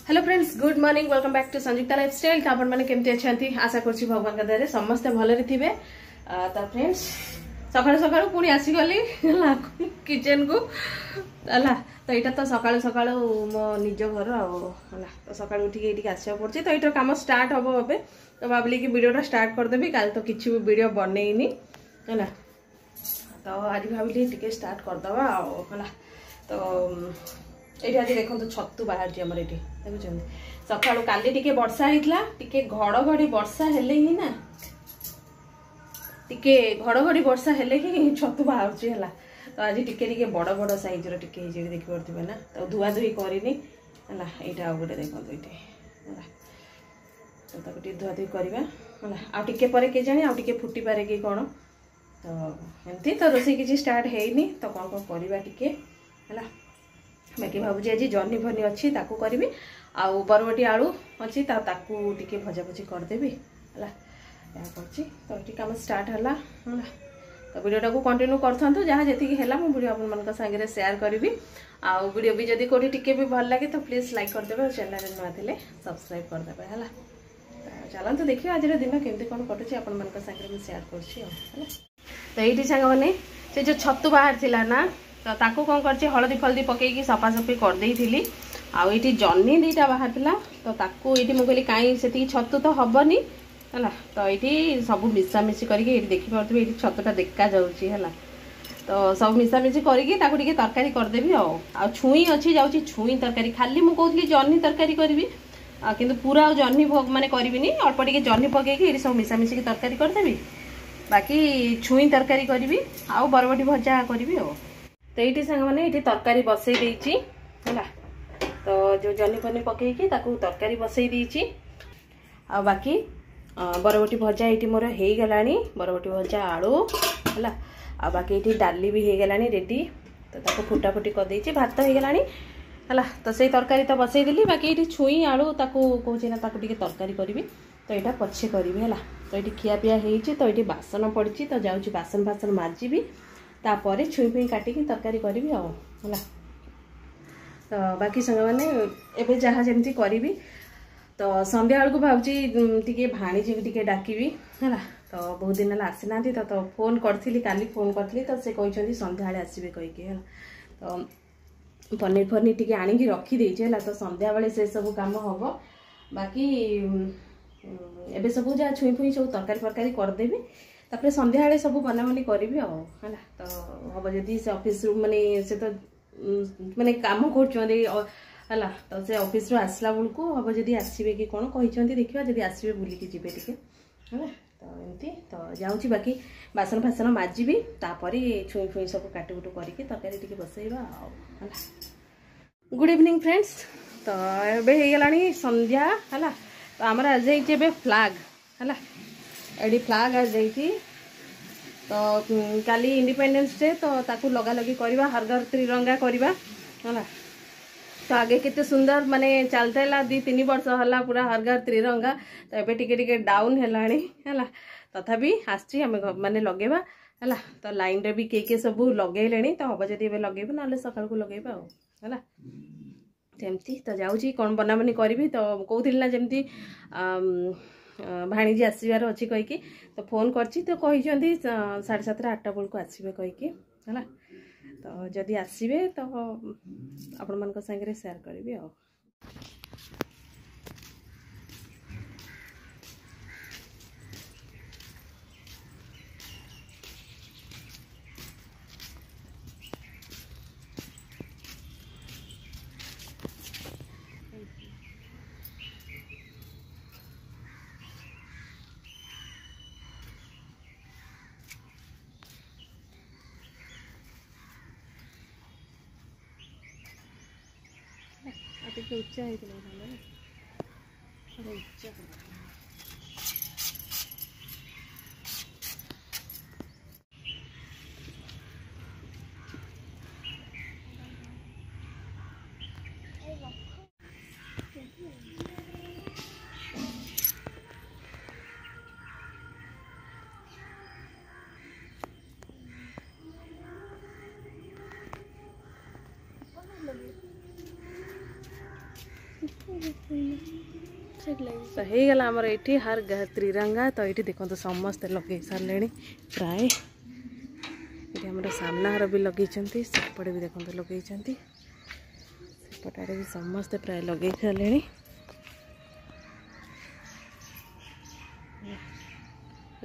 Hello friends good morning welcome back to Sanyukta lifestyle. तो आपण माने केमती अछंती आशा करछि भगवान का दयारे समस्त भले थिबे। तो फ्रेंड्स सकाळ सकाळ पुणी आसी गली किचन को हला। तो एटा तो सकाळ सकाळ मो निज घर हला। तो सकाळ उठी के एठी आसीया पड़छि। तो एटा काम स्टार्ट हबो अबे। तो भाबली कि वीडियोटा स्टार्ट कर देबी काल तो किछि वीडियो बनेइनी हला। तो आज भाबली टिके स्टार्ट कर दबा हला। तो ये आज देखो छतु बाहर आमर ये देखुं सका काली टिके वर्षा होता टिके घड़घड़ी वर्षा हेले ही ना टिके घड़घड़ी वर्षा हेले ही छतु बाहर है। तो आज टिके टिके बड़ बड़ साइज टिके देखी पारे ना। तो धुआ धुई करनी है यहाँ गोटे देखो ये तो धुआ धुई करवा आ टिके पर के जाने आउ टिके फुटी पारे कि कौन। तो एमती तो रोषे किसी स्टार्ट है तो कौन कौन करवा टिके है बाकी भावुँ आज जर्नी फर्नी अच्छी ताकू करी आउ बरबटी आलू अच्छी ताकू टिके भजा भजी करदेवी है तो ये कम स्टार्ट है। तो वीडियोटा को कंटिन्यू करूँ जहाँ जी है मुझे आप सागर सेयार करी आउ वीडियो भी जदि कौटी टिके भी भल लगे तो प्लीज लाइक करदे और चैनल नुआ थे सब्सक्राइब करदे है। चलते देखिए आज दिन केमती कौन कटुचे आपण सागर सेयार कर। तो ये सांग मैंने से जो छतु बाहर थिला ना तो ताकू कौन कर हलदी फलदी पकईकि सफासफी करदे आउ ये जह्नी दीटा बाहर तो ताकू ये मुझे कहीं से छतु तो हेनी है। तो ये सब मिसामिशी करके देखिपे ये छतुटा देखा है। तो सब मिसामिशी करके तरकारी करदेवी आ छुई अच्छी जाऊँगी छुई तरकारी खाली मुझे कहती जह्नी तरकारी करी कि पूरा जह्नी माने करी अल्प टे जह्नी पकईकि ये सब मिसामिशी तरकारी करदेवी बाकी छुई तरकारी करी आउ बरबटी भजा करी। तो ये सांग मैंने ये तरकारी बसई देती है। तो जो जह्नी फनी पकईकि तरकारी बसई देती आ बाकी बरबटी भजा ये मोर हो गला बरबटी भजा आलू है आ बाकी ये डाली भी हो गला रेडी। तो फुटा फुटी कर देती भात हो गला है। तो से तरकारी तो बसई देली बाकी ये छुई आलू कहूँ ना तरकारी करी तो यहाँ पछे करी है। तो ये खिया पिया हो तो ये बासन पड़ी तो जाऊँगी बासन फासन माजिबी तापर छुई फुई काटिकी तरकारी करी है। तो बाकी संग मैंने एवं जहाँ जमी करी तो संध्या बेलू भावुँ टे भाणीजी टे डाकबी है। तो बहुत दिन है आसी ना तो फोन करी काली फोन करी तो से कहते संध्या आसबे कहीकि है। तो पनीर फनीर टे आणिकी रखीदे है। तो संध्या बेले से सब कम हम बाकी एबे सब जहाँ छुई फुई सब तरकारी फरकारी करदेवी तापर संध्या बेले सब बनाबनी करी है। तो हम जदि से ऑफिस माने से तो माने काम कर तो से ऑफिस रू आसला बेलू हम जदि आसबे कि कौन कहते देखा जदि आसबे बुलिकी जी टे है। तो एमती तो जाऊँगी बाकी बासन फासन माजिबी तापर छुई फुई सब काटुकुटु करके तरकारी टे बसैबा है। Good evening friends. तो ये हो गला संध्या है। तो आमर आज जाइए फ्लैग है ये फ्लैग आज जाइए। तो काली इंडिपेंडेंस डे तो ताकू लगा लगी करवा हर घर त्रिरंगा करवा है। तो आगे केते सुंदर माने चलता है 2-3 वर्ष है पूरा हर घर त्रिरंगा। तो ये टिके डाउन है तथापि आसी आम माने लगेबा है। तो लाइन रे भी के सब लगे तो हम जब लगे ना सकाल को लगेबा है। सेमती तो जाऊँगी कौन बनाबनी करी तो कहती ना जमी भाणीजी आसबार अच्छी कहीकि तो फोन करती तो कही 7:30-8 बेलू आसबे कहीकि है। तो जदि आसबे तो आपण मान सागर सेयार करी। उच्चा है उच्चा तो हो गला आमर ये हर त्रिरंगा तो ये देखो तो समस्ते लगे सारे प्राय ये आम सामनार भी लगे सेपटे भी देखो लगे सेपटे भी समस्ते प्राय लगे सारे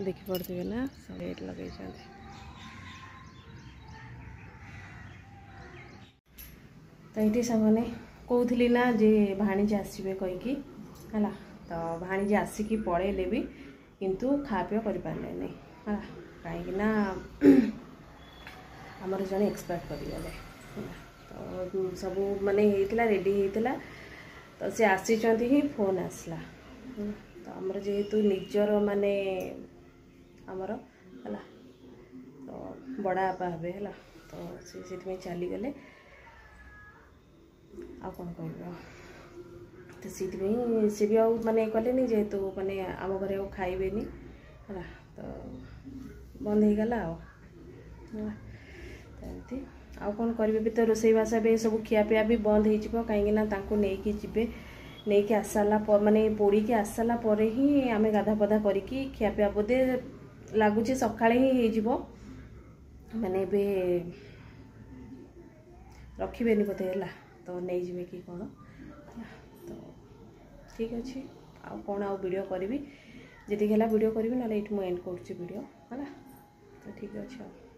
देखिपे ना सब लगे तो ये से कहती ना जे भाणीजी आसवे कहीकि है तो भाणीजी आसिकी पलैले भी किंतु खा पी कर पारे नहीं है कहीं आमर जड़े एक्सपायर करगले तो सब माने रेडी होता तो सी आसी ही फोन आसला तो आमर जेहेतु निजर माने आमर है तो बड़ा आपा हे है तो से चलीगले आ कौन कह तो सी भी माने कले जेहेतु माने आम घर खाइबे है तो बंद हो गला एमती आउ कौन करेंगे भी तो रोसईवास भी सब खियापिया भी बंद हो कहीं नहीं जी नहीं कि आसाला माने पोड़ी की आसाला पर ही आम गाधा पधा करिकी खियापिया बोधे लगुच सकाळे ही हो माने बे रखिबेनी बोधे है तो नहीं जी कि कौन तो ठीक अच्छे आ कौन आउ वीडियो करी जी वीडियो करी ना ये मुझे एंड कर वीडियो है तो ठीक अच्छे।